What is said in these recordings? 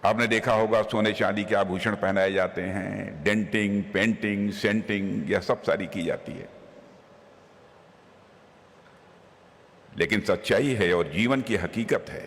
आपने देखा होगा सोने चांदी के आभूषण पहनाए जाते हैं, डेंटिंग, पेंटिंग, सेंटिंग, यह सब सारी की जाती है। लेकिन सच्चाई है और जीवन की हकीकत है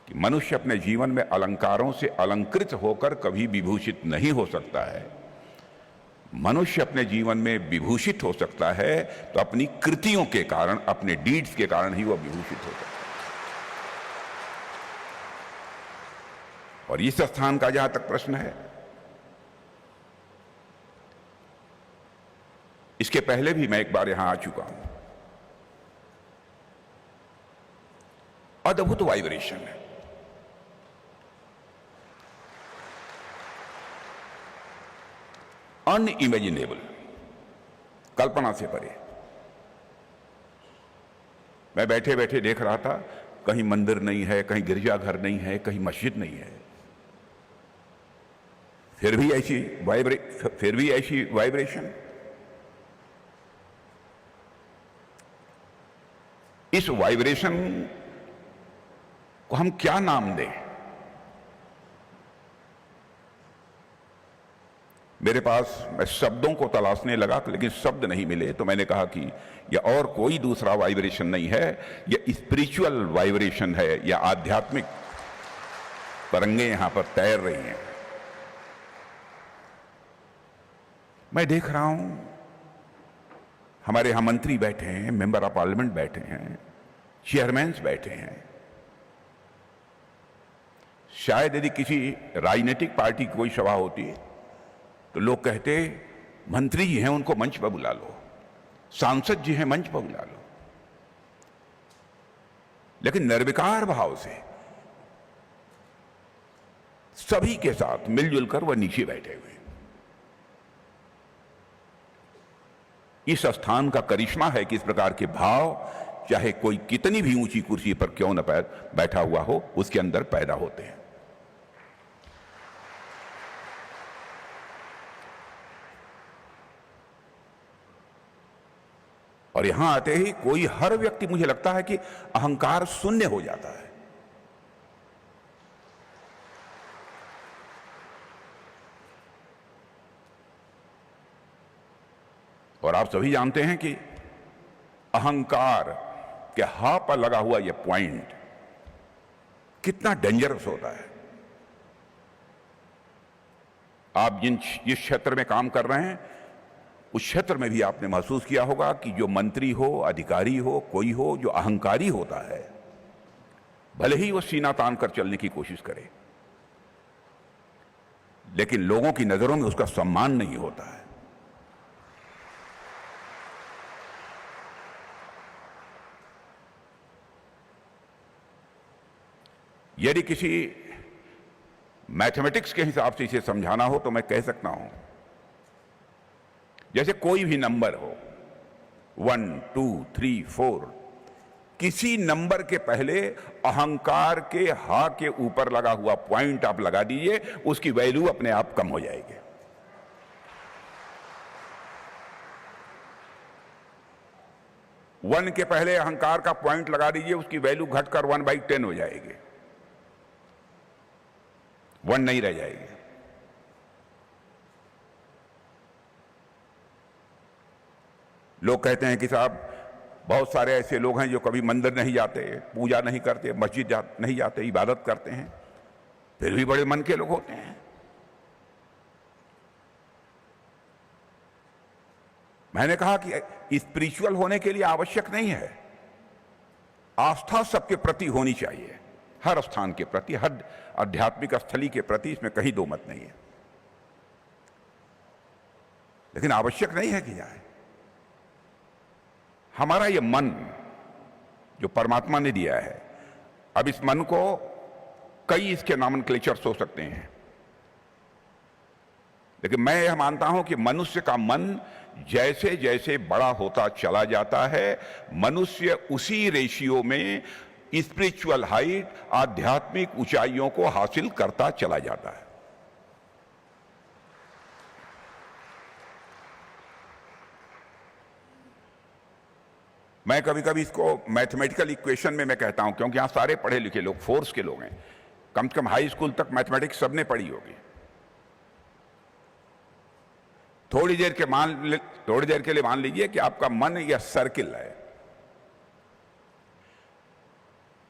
कि मनुष्य अपने जीवन में अलंकारों से अलंकृत होकर कभी विभूषित नहीं हो सकता है। मनुष्य अपने जीवन में विभूषित हो सकता है तो अपनी कृतियों के कारण, अपने डीड्स के कारण ही वह विभूषित हो सकता है। और इस स्थान का जहां तक प्रश्न है, इसके पहले भी मैं एक बार यहां आ चुका हूं। अद्भुत वाइब्रेशन है। अनइमेजिनेबल, कल्पना से परे। मैं बैठे बैठे देख रहा था, कहीं मंदिर नहीं है, कहीं गिरजाघर नहीं है, कहीं मस्जिद नहीं है, फिर भी ऐसी वाइब्रेशन। इस वाइब्रेशन को हम क्या नाम दें? मेरे पास, मैं शब्दों को तलाशने लगा लेकिन शब्द नहीं मिले, तो मैंने कहा कि यह और कोई दूसरा वाइब्रेशन नहीं है, यह स्पिरिचुअल वाइब्रेशन है, यह आध्यात्मिक तरंगें यहां पर तैर रही हैं। मैं देख रहा हूं हमारे यहां मंत्री बैठे हैं, मेंबर ऑफ पार्लियामेंट बैठे हैं, चेयरमैन्स बैठे हैं। शायद यदि किसी राजनीतिक पार्टी की कोई सभा होती तो लोग कहते मंत्री जी हैं, उनको मंच पर बुला लो, सांसद जी हैं, मंच पर बुला लो। लेकिन निर्विकार भाव से सभी के साथ मिलजुल कर वह नीचे बैठे हुए। इस स्थान का करिश्मा है कि इस प्रकार के भाव, चाहे कोई कितनी भी ऊंची कुर्सी पर क्यों न बैठा हुआ हो, उसके अंदर पैदा होते हैं। और यहां आते ही कोई, हर व्यक्ति, मुझे लगता है कि अहंकार शून्य हो जाता है। और आप सभी जानते हैं कि अहंकार के हां पर लगा हुआ यह पॉइंट कितना डेंजरस होता है। आप जिस क्षेत्र में काम कर रहे हैं, उस क्षेत्र में भी आपने महसूस किया होगा कि जो मंत्री हो, अधिकारी हो, कोई हो जो अहंकारी होता है, भले ही वो सीना तान कर चलने की कोशिश करे, लेकिन लोगों की नजरों में उसका सम्मान नहीं होता है। यदि किसी मैथमेटिक्स के हिसाब से इसे समझाना हो तो मैं कह सकता हूं, जैसे कोई भी नंबर हो, 1, 2, 3, 4, किसी नंबर के पहले अहंकार के हा के ऊपर लगा हुआ पॉइंट आप लगा दीजिए, उसकी वैल्यू अपने आप कम हो जाएगी। वन के पहले अहंकार का पॉइंट लगा दीजिए, उसकी वैल्यू घटकर 1/10 हो जाएगी, 1 नहीं रह जाएगी। लोग कहते हैं कि साहब, बहुत सारे ऐसे लोग हैं जो कभी मंदिर नहीं जाते, पूजा नहीं करते, मस्जिद नहीं जाते, इबादत करते हैं, फिर भी बड़े मन के लोग होते हैं। मैंने कहा कि स्पिरिचुअल होने के लिए आवश्यक नहीं है, आस्था सबके प्रति होनी चाहिए, हर स्थान के प्रति, हर आध्यात्मिक स्थली के प्रति, इसमें कहीं दो मत नहीं है। लेकिन आवश्यक नहीं है कि जाए। हमारा ये मन जो परमात्मा ने दिया है, अब इस मन को कई इसके नॉमेनक्लेचर्स हो सकते हैं, लेकिन मैं यह मानता हूं कि मनुष्य का मन जैसे जैसे बड़ा होता चला जाता है, मनुष्य उसी रेशियो में स्पिरिचुअल हाइट, आध्यात्मिक ऊंचाइयों को हासिल करता चला जाता है। मैं कभी कभी इसको मैथमेटिकल इक्वेशन में मैं कहता हूं, क्योंकि यहां सारे पढ़े लिखे लोग, फोर्स के लोग हैं, कम से कम हाई स्कूल तक मैथमेटिक्स सबने पढ़ी होगी। थोड़ी देर के लिए मान लीजिए कि आपका मन या सर्किल है,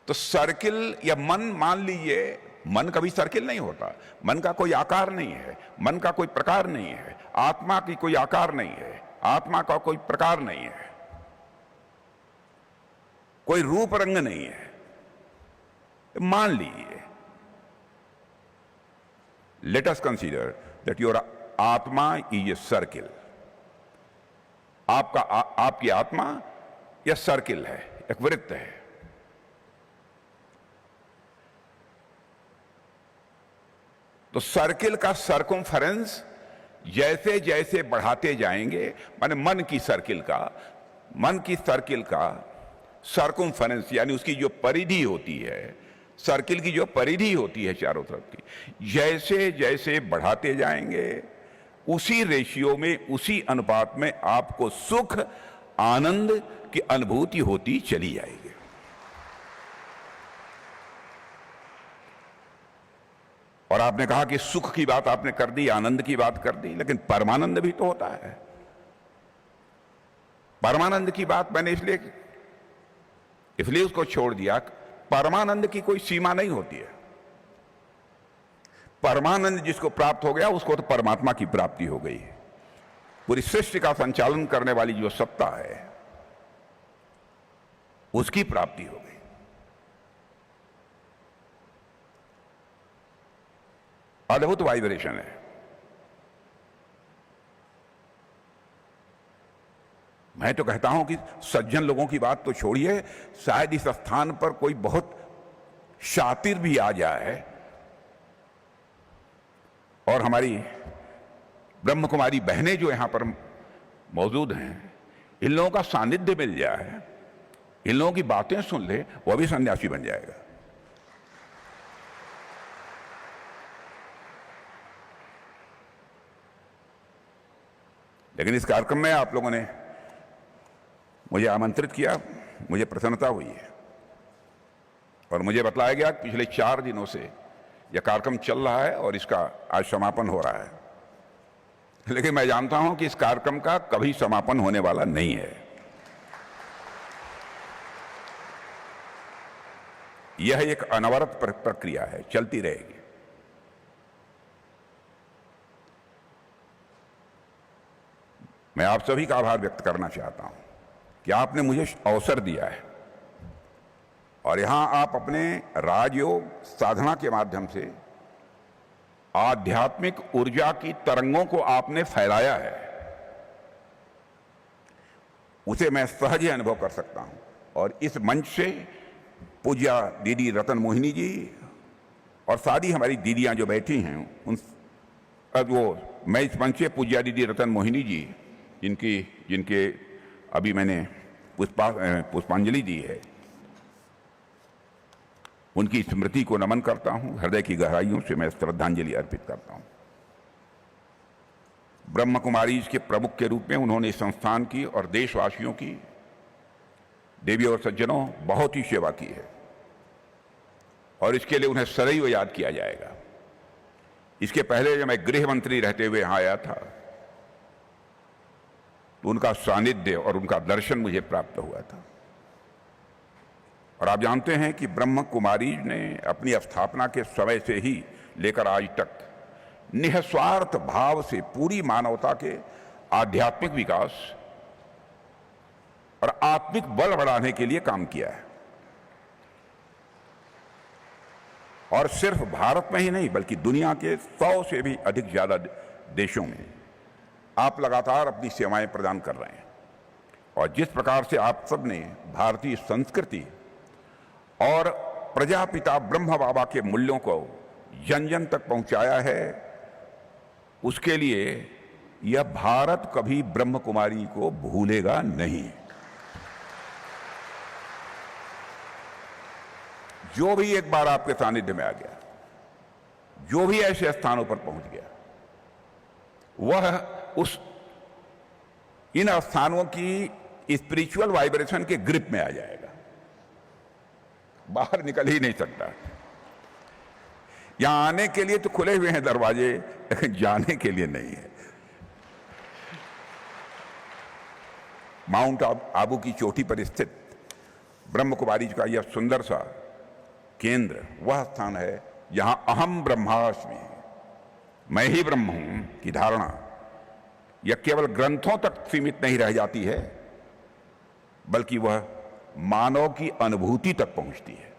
तो सर्किल या मन, मान लीजिए मन कभी सर्किल नहीं होता, मन का कोई आकार नहीं है, मन का कोई प्रकार नहीं है, आत्मा की कोई आकार नहीं है, आत्मा का कोई प्रकार नहीं है, कोई रूप रंग नहीं है। मान लीजिए, let us consider that your आत्मा इज ए सर्किल। आपकी आत्मा यह सर्किल है, एक वृत्त है। तो सर्किल का सर्कमफेरेंस जैसे जैसे बढ़ाते जाएंगे, माने मन की सर्किल का सर्कमफेरेंस, यानी उसकी जो परिधि होती है, सर्किल की जो परिधि होती है चारों तरफ की, जैसे जैसे बढ़ाते जाएंगे उसी रेशियो में, उसी अनुपात में आपको सुख, आनंद की अनुभूति होती चली जाएगी। और आपने कहा कि सुख की बात आपने कर दी, आनंद की बात कर दी, लेकिन परमानंद भी तो होता है। परमानंद की बात मैंने इसलिए उसको छोड़ दिया। परमानंद की कोई सीमा नहीं होती है। परमानंद जिसको प्राप्त हो गया उसको तो परमात्मा की प्राप्ति हो गई है। पूरी सृष्टि का संचालन करने वाली जो सत्ता है उसकी प्राप्ति हो गई। अद्भुत वाइब्रेशन है। मैं तो कहता हूं कि सज्जन लोगों की बात तो छोड़िए, शायद इस स्थान पर कोई बहुत शातिर भी आ जाए और हमारी ब्रह्म कुमारी बहनें जो यहां पर मौजूद हैं, इन लोगों का सानिध्य मिल जाए, इन लोगों की बातें सुन ले, वह भी सन्यासी बन जाएगा। लेकिन इस कार्यक्रम में आप लोगों ने मुझे आमंत्रित किया, मुझे प्रसन्नता हुई है और मुझे बताया गया कि पिछले 4 दिनों से यह कार्यक्रम चल रहा है और इसका आज समापन हो रहा है। लेकिन मैं जानता हूं कि इस कार्यक्रम का कभी समापन होने वाला नहीं है। यह एक अनवरत प्रक्रिया है, चलती रहेगी। मैं आप सभी का आभार व्यक्त करना चाहता हूं कि आपने मुझे अवसर दिया है और यहां आप अपने राजयोग साधना के माध्यम से आध्यात्मिक ऊर्जा की तरंगों को आपने फैलाया है। उसे मैं सहज अनुभव कर सकता हूं और इस मंच से पूज्या दीदी रतन मोहिनी जी और सारी हमारी दीदियां जो बैठी हैं मैं इस मंच से पूज्या दीदी रतन मोहिनी जी जिनके अभी मैंने पुष्पांजलि दी है, उनकी स्मृति को नमन करता हूं। हृदय की गहराइयों से मैं श्रद्धांजलि अर्पित करता हूं। ब्रह्म कुमारी के प्रमुख के रूप में उन्होंने इस संस्थान की और देशवासियों की, देवी और सज्जनों, बहुत ही सेवा की है और इसके लिए उन्हें सदैव याद किया जाएगा। इसके पहले जब मैं गृह मंत्री रहते हुए यहां आया था तो उनका सानिध्य और उनका दर्शन मुझे प्राप्त हुआ था। और आप जानते हैं कि ब्रह्म कुमारी ने अपनी स्थापना के समय से ही लेकर आज तक निस्वार्थ भाव से पूरी मानवता के आध्यात्मिक विकास और आत्मिक बल बढ़ाने के लिए काम किया है। और सिर्फ भारत में ही नहीं बल्कि दुनिया के 100 से भी अधिक ज्यादा देशों में आप लगातार अपनी सेवाएं प्रदान कर रहे हैं। और जिस प्रकार से आप सब ने भारतीय संस्कृति और प्रजापिता ब्रह्म बाबा के मूल्यों को जन जन तक पहुंचाया है, उसके लिए यह भारत कभी ब्रह्म कुमारी को भूलेगा नहीं। जो भी एक बार आपके सानिध्य में आ गया, जो भी ऐसे स्थानों पर पहुंच गया, वह इन स्थानों की स्पिरिचुअल वाइब्रेशन के ग्रिप में आ जाएगा, बाहर निकल ही नहीं सकता। यहां आने के लिए तो खुले हुए हैं दरवाजे, लेकिन जाने के लिए नहीं है। माउंट आबू की चोटी पर स्थित ब्रह्म कुमारी का यह सुंदर सा केंद्र वह स्थान है जहां अहम ब्रह्मास्मि, मैं ही ब्रह्म हूं की धारणा यह केवल ग्रंथों तक सीमित नहीं रह जाती है, बल्कि वह मानव की अनुभूति तक पहुंचती है।